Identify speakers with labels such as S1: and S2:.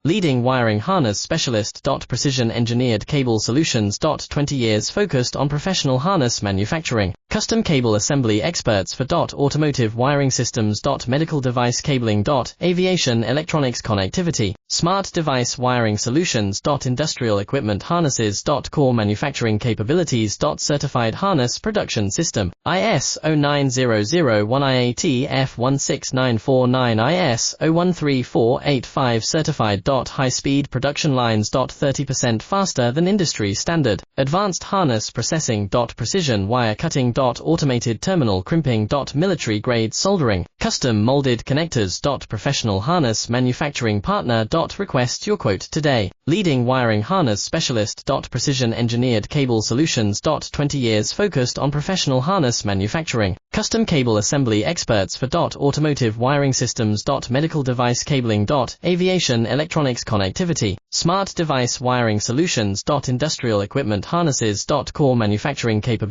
S1: Leading wiring harness specialist. Precision engineered cable solutions. 20 years focused on professional harness manufacturing. Custom cable assembly experts for automotive wiring systems. Medical device cabling. Aviation electronics connectivity. Smart device wiring solutions. Industrial equipment harnesses. Core manufacturing capabilities. Certified harness production system. IS 09001 IAT F16949 IS 013485 certified. High-speed production lines. 30% faster than industry standard. Advanced harness processing. Precision wire cutting. Automated terminal crimping. Military-grade soldering. Custom molded connectors. Professional harness manufacturing partner. Request your quote today. Leading wiring harness specialist. Precision engineered cable solutions. 20 years focused on professional harness manufacturing. Custom cable assembly experts for automotive wiring systems. Medical device cabling. Aviation electronics connectivity. Smart device wiring solutions. Industrial equipment harnesses. Core manufacturing capabilities.